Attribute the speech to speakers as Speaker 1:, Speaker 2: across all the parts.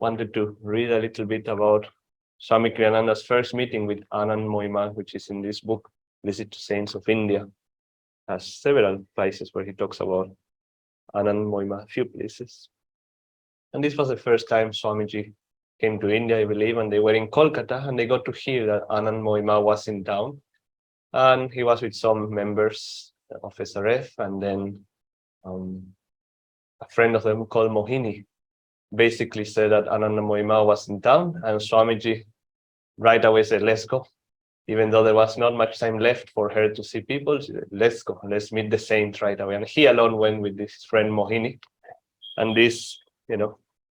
Speaker 1: wanted to read a little bit about Swami Kriyananda's first meeting with Anandamoyee, which is in this book, Visit to Saints of India. Has several places where he talks about Anandamoyee, a few places. And this was the first time Swamiji came to India, I believe, and they were in Kolkata, and they got to hear that Anandamoyee was in town. And he was with some members of SRF, and then a friend of them called Mohini basically said that Anandamoyee was in town, and Swamiji right away said, let's go. Even though there was not much time left for her to see people, she said, let's go, let's meet the saint right away. And he alone went with this friend Mohini. And this,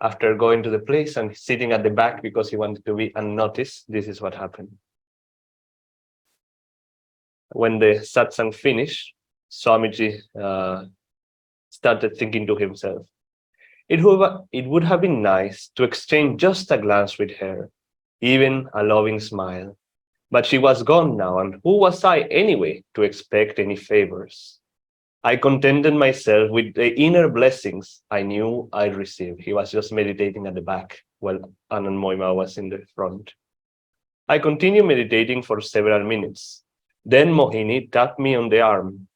Speaker 1: after going to the place and sitting at the back because he wanted to be unnoticed, this is what happened. When the satsang finished, Swamiji started thinking to himself, it would have been nice to exchange just a glance with her, even a loving smile. But she was gone now, and who was I anyway to expect any favors? I contented myself with the inner blessings I knew I'd receive. He was just meditating at the back while Anandamoyee was in the front. I continued meditating for several minutes. Then Mohini tapped me on the arm.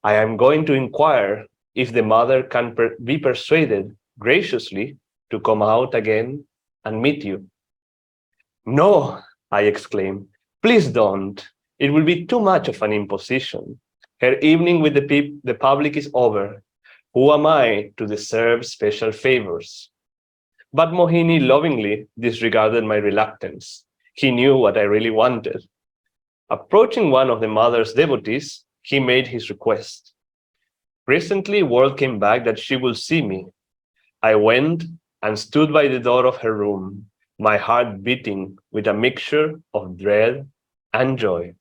Speaker 1: I am going to inquire if the mother can be persuaded graciously to come out again and meet you. No, I exclaimed. Please don't. It will be too much of an imposition. Her evening with the public is over. Who am I to deserve special favors? But Mohini lovingly disregarded my reluctance. He knew what I really wanted. Approaching one of the mother's devotees, he made his request. Presently, word came back that she will see me. I went and stood by the door of her room, my heart beating with a mixture of dread and joy.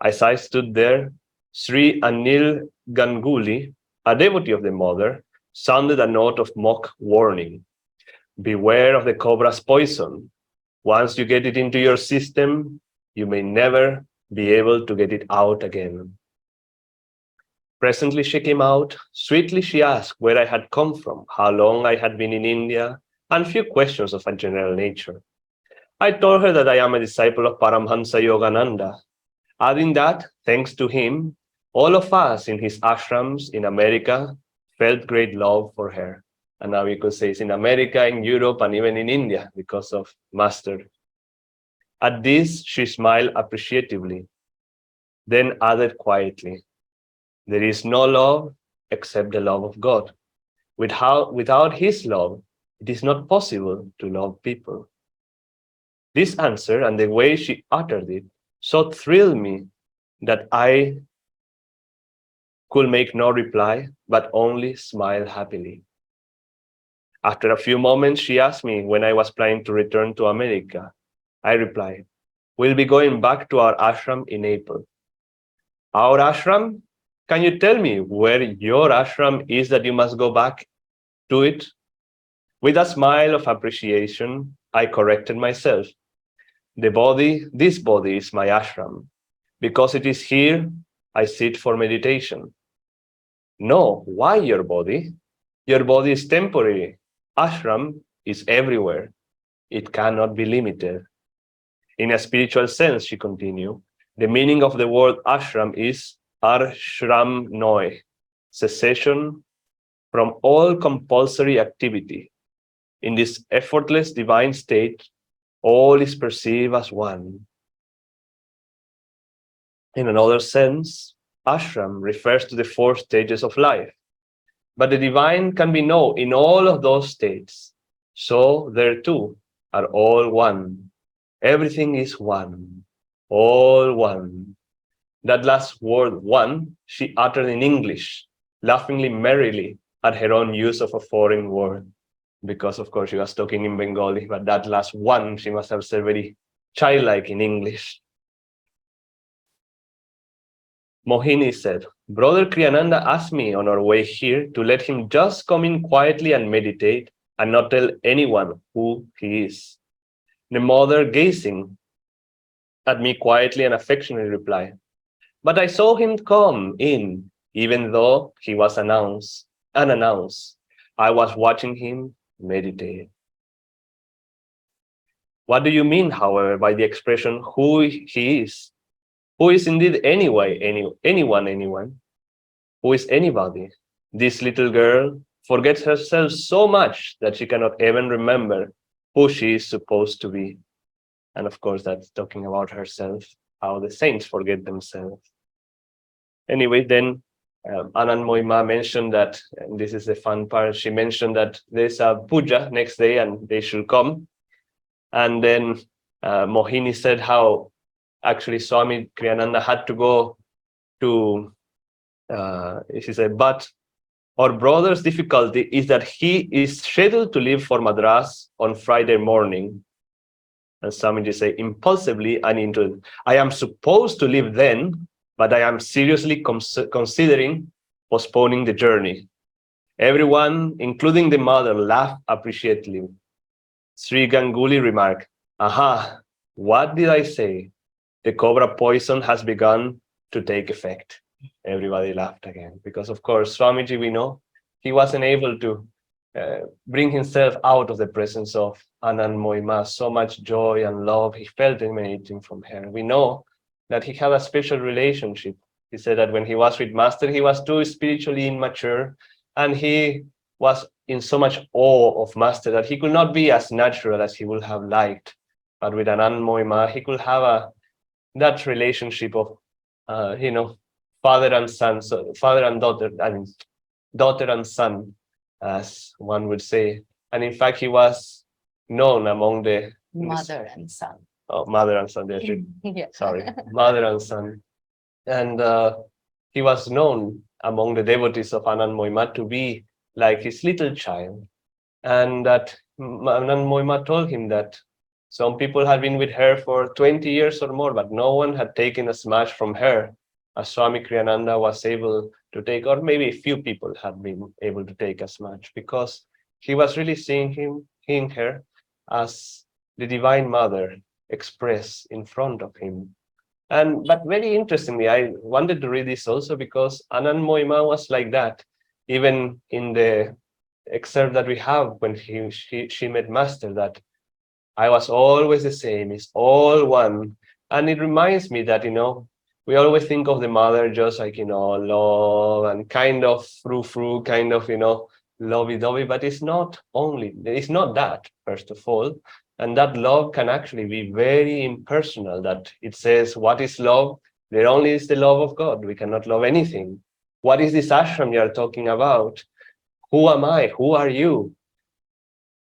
Speaker 1: As I stood there, Sri Anil Ganguly, a devotee of the mother, sounded a note of mock warning. Beware of the cobra's poison. Once you get it into your system, you may never be able to get it out again. Presently she came out. Sweetly she asked where I had come from, how long I had been in India, and few questions of a general nature. I told her that I am a disciple of Paramhansa Yogananda, adding that, thanks to him, all of us in his ashrams in America felt great love for her. And now you could say it's in America, in Europe, and even in India because of Master. At this, she smiled appreciatively, then added quietly, there is no love except the love of God. Without his love, it is not possible to love people. This answer and the way she uttered it so thrilled me that I could make no reply, but only smile happily. After a few moments, she asked me when I was planning to return to America. I replied, we'll be going back to our ashram in April. Our ashram? Can you tell me where your ashram is that you must go back to it? With a smile of appreciation, I corrected myself. This body is my ashram. Because it is here, I sit for meditation. No, why your body? Your body is temporary. Ashram is everywhere. It cannot be limited. In a spiritual sense, she continued, the meaning of the word ashram is Arshram Noi, cessation from all compulsory activity. In this effortless divine state, all is perceived as one. In another sense, ashram refers to the 4 stages of life, but the divine can be known in all of those states. So there too are all one. Everything is one, all one. That last word, one, she uttered in English, laughingly merrily at her own use of a foreign word, because of course she was talking in Bengali, but that last one, she must have said very childlike in English. Mohini said, Brother Kriyananda asked me on our way here to let him just come in quietly and meditate and not tell anyone who he is. The mother, gazing at me quietly and affectionately, replied, but I saw him come in, even though he was unannounced. I was watching him meditate. What do you mean, however, by the expression who he is? Who is indeed anyone? Who is anybody? This little girl forgets herself so much that she cannot even remember who she is supposed to be. And of course, that's talking about herself, how the saints forget themselves. Anyway, then Anandamoyee mentioned that, and this is the fun part, she mentioned that there's a puja next day and they should come. And then Mohini said how actually Swami Kriyananda had to go to, she said, but our brother's difficulty is that he is scheduled to leave for Madras on Friday morning. And Swamiji say impulsively and into, I am supposed to leave then, but I am seriously considering postponing the journey. Everyone, including the mother, laughed appreciatively. Sri Ganguly remarked, aha, what did I say? The cobra poison has begun to take effect. Everybody laughed again, because of course, Swamiji, we know, he wasn't able to bring himself out of the presence of Anandamoyee. So much joy and love he felt emanating from her. We know that he had a special relationship. He said that when he was with Master, he was too spiritually immature, and he was in so much awe of Master that he could not be as natural as he would have liked. But with Anandamoyee, he could have that relationship of, father and son, so father and daughter, I mean, daughter and son, as one would say. And in fact, he was known among the
Speaker 2: mother and son.
Speaker 1: Oh, mother and son.
Speaker 2: Yeah.
Speaker 1: Sorry, mother and son. And he was known among the devotees of Anandamoyee to be like his little child. And that Anandamoyee told him that some people had been with her for 20 years or more, but no one had taken as much from her as Swami Kriyananda was able to take, or maybe few people had been able to take as much, because he was really seeing her as the Divine Mother expressed in front of him. But very interestingly, I wanted to read this also because Anandamoyee was like that, even in the excerpt that we have when she met Master, that I was always the same, it's all one. And it reminds me that, we always think of the mother just like, love and kind of frou-frou, kind of, lovey-dovey, but it's not that, first of all. And that love can actually be very impersonal, that it says, what is love? There only is the love of God. We cannot love anything. What is this ashram you are talking about? Who am I? Who are you?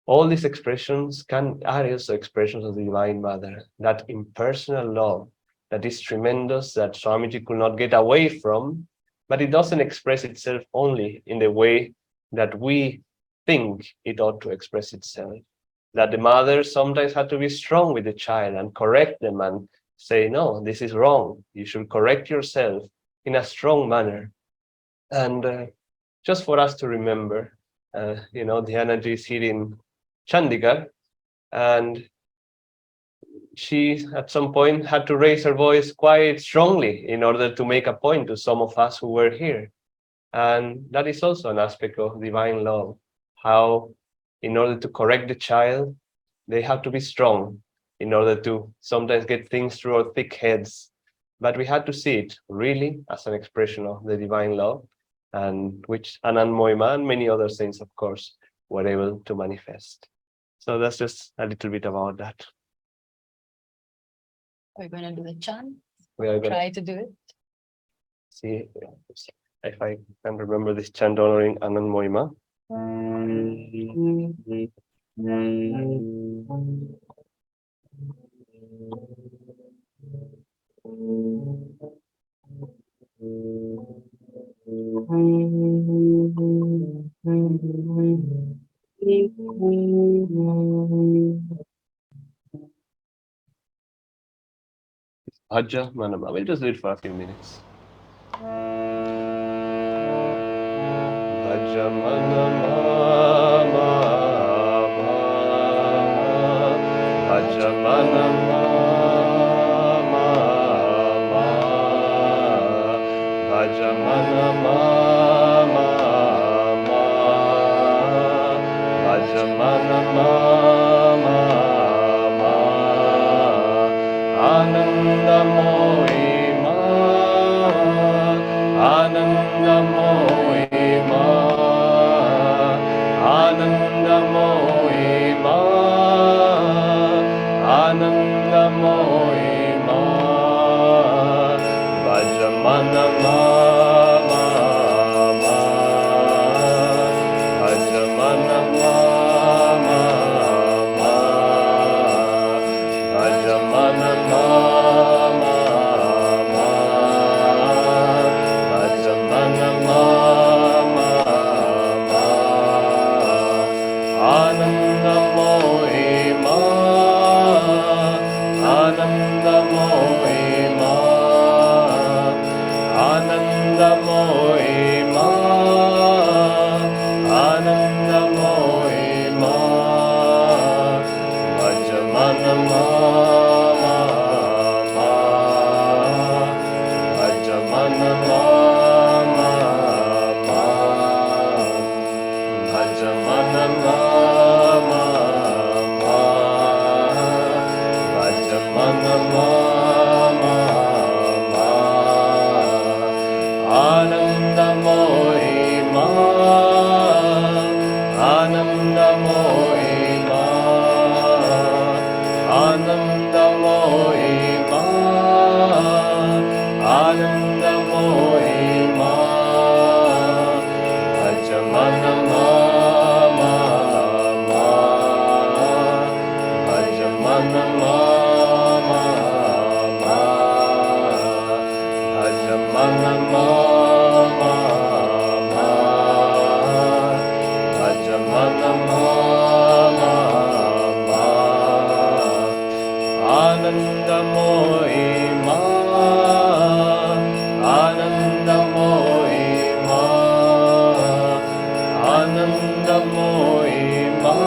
Speaker 1: All these expressions are also expressions of the Divine Mother, that impersonal love that is tremendous, that Swamiji could not get away from, but it doesn't express itself only in the way that we think it ought to express itself. That the mother sometimes had to be strong with the child and correct them and say, no, this is wrong. You should correct yourself in a strong manner. And just for us to remember, Dhyanaji is here in Chandigarh, and she at some point had to raise her voice quite strongly in order to make a point to some of us who were here. And that is also an aspect of divine love, how in order to correct the child, they have to be strong in order to sometimes get things through our thick heads. But we had to see it really as an expression of the divine love, and which Anandamoyee and many other saints, of course, were able to manifest. So that's just a little bit about that.
Speaker 2: We're going to do the chant.
Speaker 1: We are going
Speaker 2: Try to do it.
Speaker 1: See if I can remember this chant honoring Anandamoyee. Bhaja Manama. We'll just do it for a few minutes. Bhaja Manama, Bhaja Manama, Bhaja Manama, Bhaja Manama. Anandamoyee Ma, Anandamoyee Ma, Anandamoyee Ma,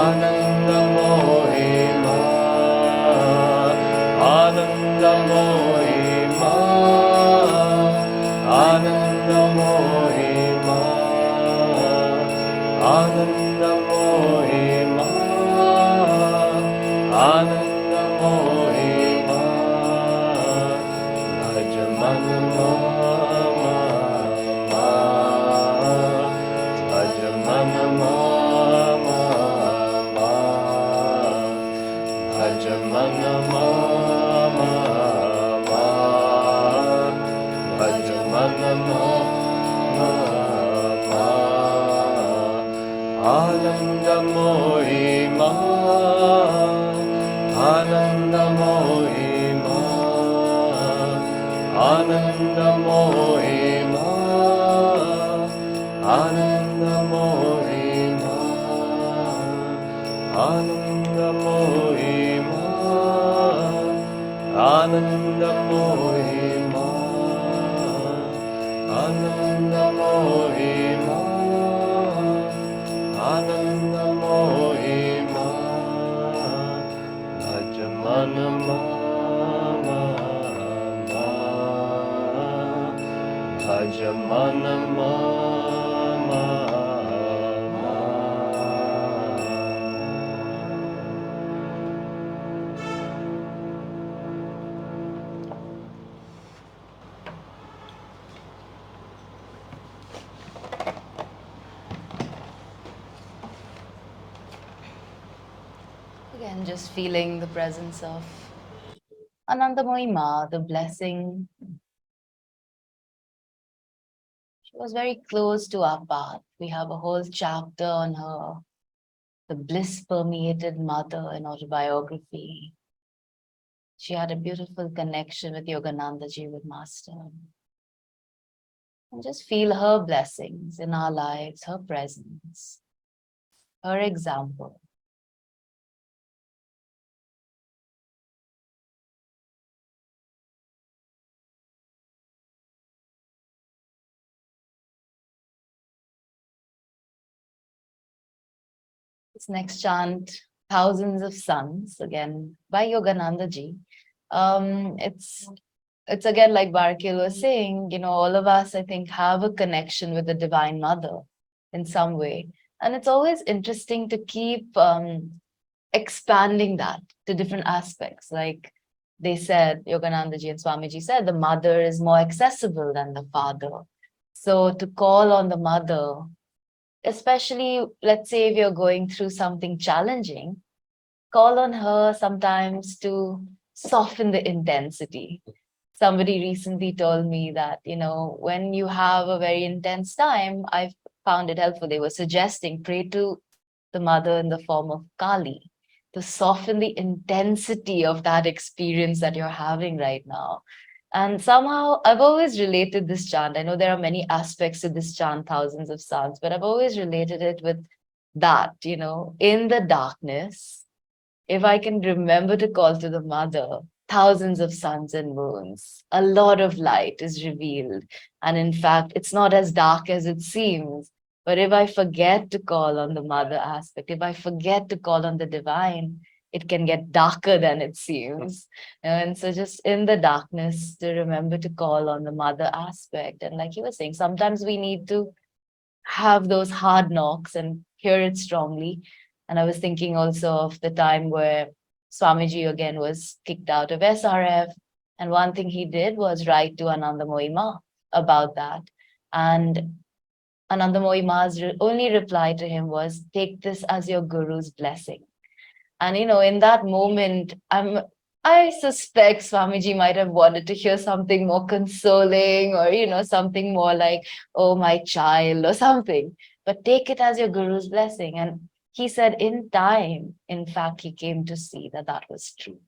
Speaker 1: Anandamoyee Ma, Anandamoyee Ma, Anandamoyee Ma, Anandamoyee Ma, Anandamoyee Ma, Bhajamana Mama Ma, Bhajamana Mama Ma, Bhajamana Mama Ma, Bhajamana Mama Ma, Anandamoyee Ma, Anandamoyee Ma, Anandamoyee Ma, Anandamoyee Ma, Anandamoyee Ma, Anandamoyee Ma, Anandamoyee Ma, Anandamoyee Ma, Bhajamana Mama Ma, Bhajamana Mama Ma.
Speaker 2: Again, just feeling the presence of Anandamoyee Ma, the blessing. She was very close to our path. We have a whole chapter on her, the bliss-permeated mother in autobiography. She had a beautiful connection with Yogananda ji, with Master. And just feel her blessings in our lives, her presence, her example. This next chant, Thousands of Suns, again by Yogananda ji. It's again like Baraquiel was saying, all of us, I think, have a connection with the Divine Mother in some way. And it's always interesting to keep expanding that to different aspects. Like they said, Yogananda ji and Swamiji said, the mother is more accessible than the father. So to call on the mother, especially, let's say if you're going through something challenging, call on her sometimes to soften the intensity. Somebody recently told me that, when you have a very intense time, I found it helpful. They were suggesting pray to the mother in the form of Kali to soften the intensity of that experience that you're having right now. And somehow I've always related this chant. I know there are many aspects to this chant, thousands of sounds, but I've always related it with that, in the darkness, if I can remember to call to the mother, thousands of suns and moons, a lot of light is revealed. And in fact, it's not as dark as it seems. But if I forget to call on the mother aspect, if I forget to call on the divine, it can get darker than it seems. And so just in the darkness, to remember to call on the mother aspect. And like you were saying, sometimes we need to have those hard knocks and hear it strongly. And I was thinking also of the time where Swamiji again was kicked out of SRF. And one thing he did was write to Anandamoyee Ma about that. And Anandamoyee Ma's only reply to him was, take this as your guru's blessing. And, in that moment, I suspect Swamiji might have wanted to hear something more consoling or, something more like, oh, my child or something. But take it as your guru's blessing. And he said in time, in fact, he came to see that that was true.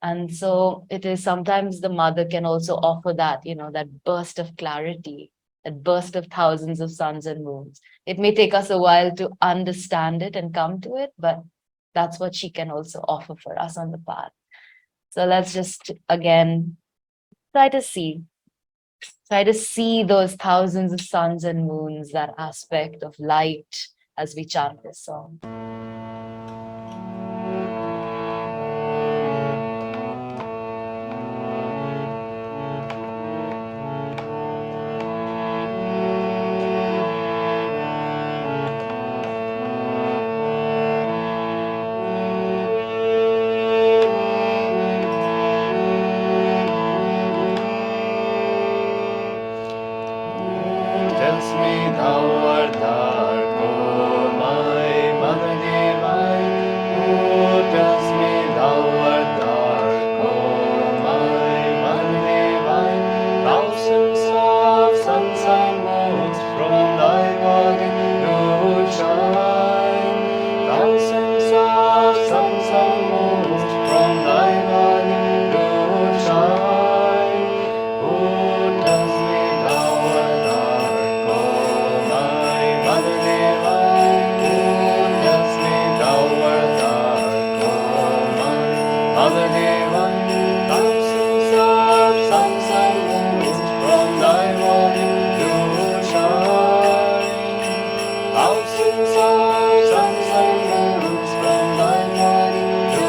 Speaker 2: And so it is sometimes the mother can also offer that, that burst of clarity, that burst of thousands of suns and moons. It may take us a while to understand it and come to it, but that's what she can also offer for us on the path. So let's just again try to see those thousands of suns and moons, that aspect of light as we chant this song.
Speaker 1: Tells me thou art dark, O my Mother Divine. Who tells me thou art dark, O my Mother Divine? Thousands of suns and moons from thy body do shine. Thousands of suns and moons from thy body do shine. Who tells me thou art dark, O my Mother Divine? Who tells me thou art dark, O my Mother Divine? Thousands of suns and moons from thy body do shine. Thousands of suns and moons from thy body do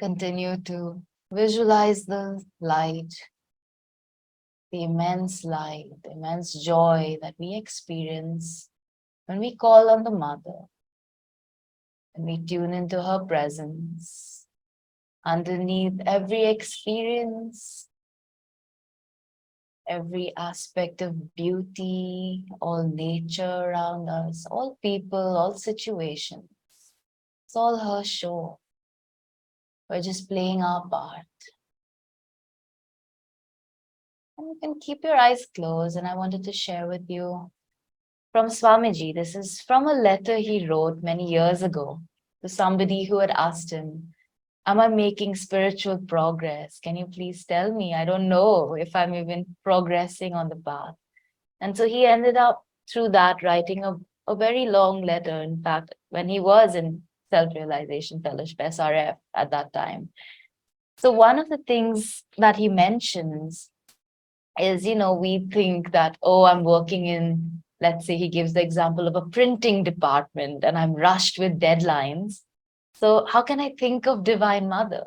Speaker 2: Continue to visualize the light, the immense light, the immense joy that we experience when we call on the Mother, when we tune into her presence. Underneath every experience, every aspect of beauty, all nature around us, all people, all situations, it's all her show. We're just playing our part. And you can keep your eyes closed, and I wanted to share with you from Swamiji. This is from a letter he wrote many years ago to somebody who had asked him, am I making spiritual progress? Can you please tell me? I don't know if I'm even progressing on the path. And so he ended up through that writing a very long letter. In fact, when he was in Self-Realization Fellowship, SRF at that time. So one of the things that he mentions is, we think that, oh, I'm working in, let's say he gives the example of a printing department and I'm rushed with deadlines. So how can I think of Divine Mother?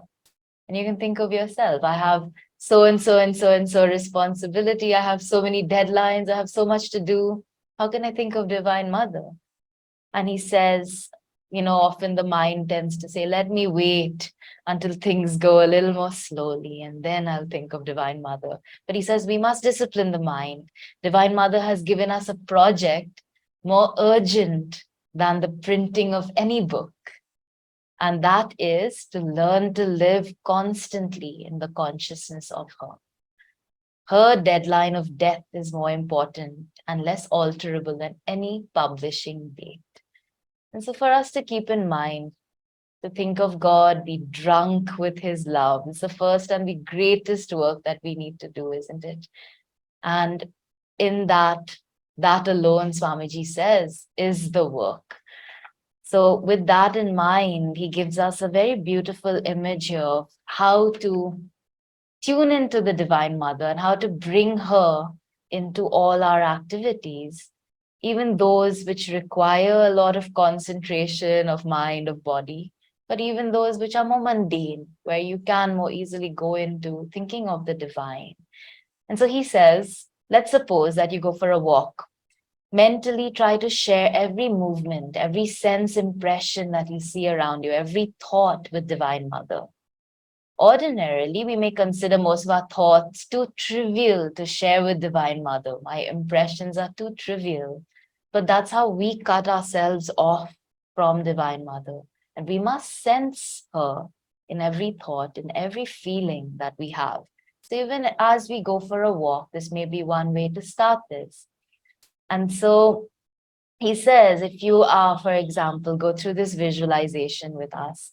Speaker 2: And you can think of yourself. I have so and so and so and so responsibility. I have so many deadlines. I have so much to do. How can I think of Divine Mother? And he says, often the mind tends to say, let me wait until things go a little more slowly and then I'll think of Divine Mother. But he says, we must discipline the mind. Divine Mother has given us a project more urgent than the printing of any book. And that is to learn to live constantly in the consciousness of her. Her deadline of death is more important and less alterable than any publishing date. And so for us to keep in mind, to think of God, be drunk with his love. It's the first and the greatest work that we need to do, isn't it? And in that alone, Swamiji says, is the work. So with that in mind, he gives us a very beautiful image here of how to tune into the Divine Mother and how to bring her into all our activities, even those which require a lot of concentration of mind, of body, but even those which are more mundane, where you can more easily go into thinking of the divine. And so he says, let's suppose that you go for a walk. Mentally try to share every movement, every sense impression that you see around you, every thought with Divine Mother. Ordinarily, we may consider most of our thoughts too trivial to share with Divine Mother. My impressions are too trivial. But that's how we cut ourselves off from Divine Mother. And we must sense her in every thought, in every feeling that we have. So even as we go for a walk, this may be one way to start this. And so he says, if you are, for example, go through this visualization with us,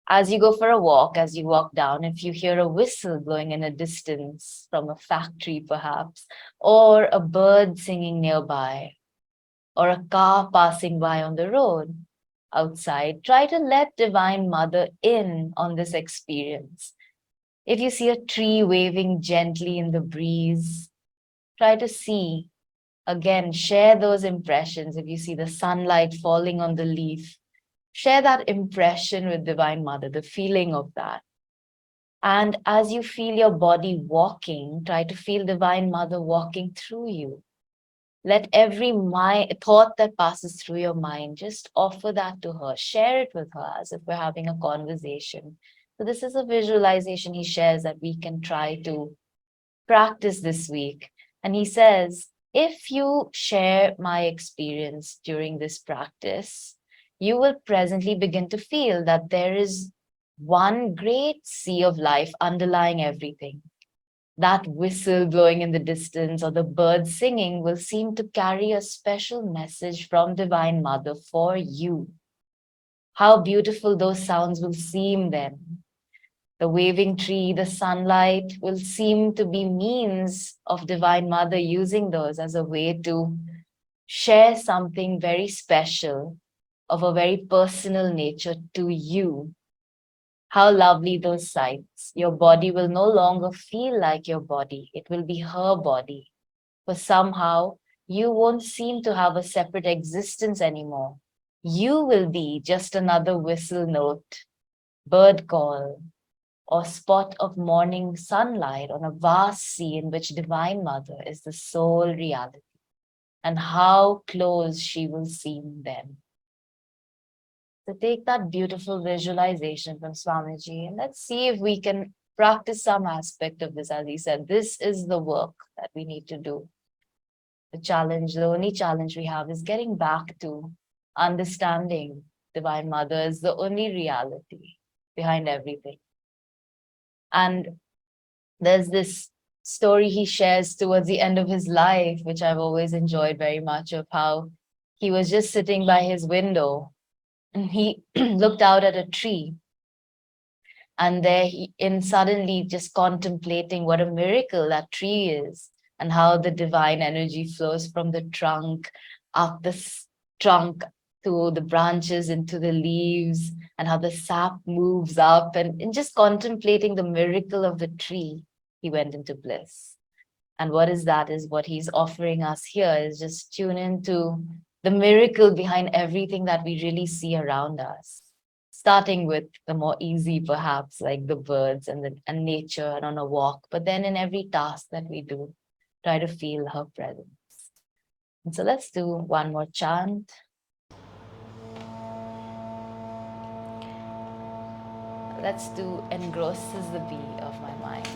Speaker 2: as you go for a walk, as you walk down, if you hear a whistle blowing in a distance from a factory perhaps, or a bird singing nearby, or a car passing by on the road outside, try to let Divine Mother in on this experience. If you see a tree waving gently in the breeze, try to see, again, share those impressions. If you see the sunlight falling on the leaf, share that impression with Divine Mother, the feeling of that. And as you feel your body walking, try to feel Divine Mother walking through you. Let every thought that passes through your mind, just offer that to her. Share it with her as if we're having a conversation. So this is a visualization he shares that we can try to practice this week. And he says, if you share my experience during this practice, you will presently begin to feel that there is one great sea of life underlying everything. That whistle blowing in the distance or the bird singing will seem to carry a special message from Divine Mother for you. How beautiful those sounds will seem then. The waving tree, the sunlight will seem to be means of Divine Mother using those as a way to share something very special of a very personal nature to you. How lovely those sights. Your body will no longer feel like your body. It will be her body. For somehow you won't seem to have a separate existence anymore. You will be just another whistle note bird call, or spot of morning sunlight on a vast sea in which Divine Mother is the sole reality, and how close she will seem then. So take that beautiful visualization from Swamiji and let's see if we can practice some aspect of this. As he said, this is the work that we need to do. The only challenge we have is getting back to understanding Divine Mother is the only reality behind everything. And there's this story he shares towards the end of his life, which I've always enjoyed very much, of how he was just sitting by his window and he looked out at a tree. And there suddenly just contemplating what a miracle that tree is and how the divine energy flows from the trunk up the trunk to the branches into the leaves and how the sap moves up and in just contemplating the miracle of the tree, he went into bliss. And what is that is what he's offering us here is just tune into the miracle behind everything that we really see around us. Starting with the more easy, perhaps, like the birds and nature and on a walk, but then in every task that we do, try to feel her presence. And so let's do one more chant. Let's do engrosses the bee of my mind.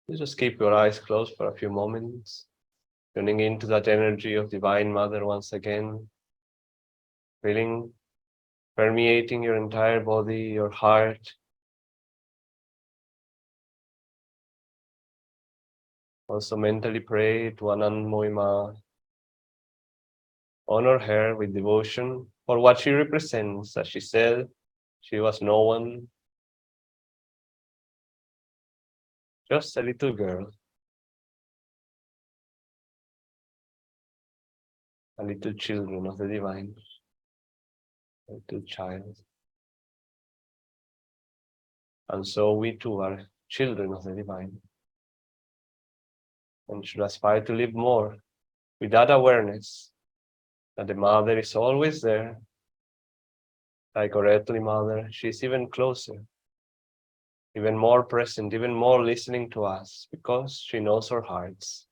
Speaker 1: You just keep your eyes closed for a few moments, tuning into that energy of Divine Mother once again, feeling permeating your entire body, your heart. Also mentally pray to Anandamoyee. Honor her with devotion for what she represents. As she said, she was no one, just a little girl, a little children of the divine, a little child. And so we too are children of the divine and should aspire to live more with that awareness that the Mother is always there. Like our earthly mother, she's even closer, even more present, even more listening to us because she knows our hearts.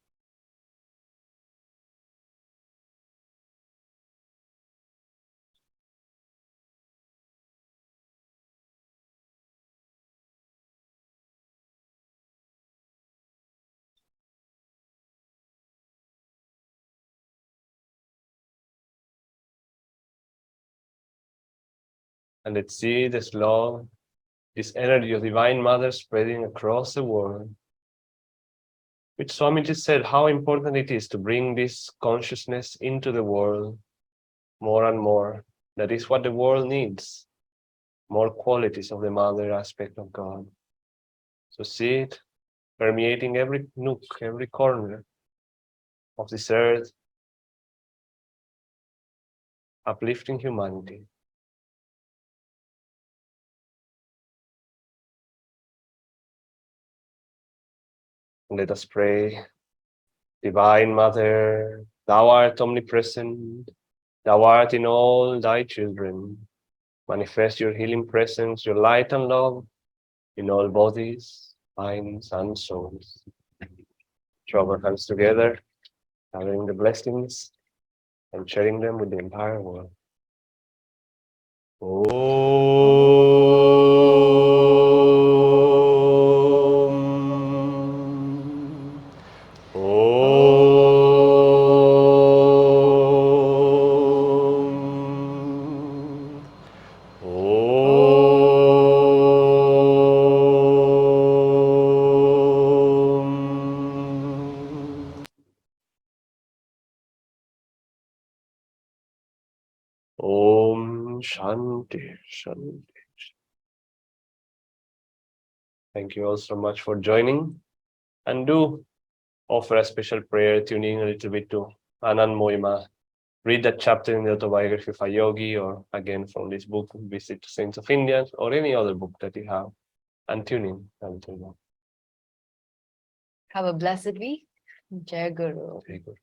Speaker 1: And let's see this love, this energy of Divine Mother spreading across the world. Which Swamiji said how important it is to bring this consciousness into the world more and more. That is what the world needs, more qualities of the Mother aspect of God. So see it permeating every nook, every corner of this earth, uplifting humanity. Let us pray. Divine Mother, thou art omnipresent, thou art in all thy children. Manifest your healing presence, your light and love in all bodies, minds, and souls. Throw our hands together, gathering the blessings and sharing them with the entire world. Om Shanti Shanti. Thank you all so much for joining, and do offer a special prayer, tuning a little bit to Anandamoyee. Read that chapter in the autobiography of a yogi, or again from this book, Visit to Saints of India, or any other book that you have, and tune in until now.
Speaker 2: Have a blessed week. Jai Guru.
Speaker 1: Very good.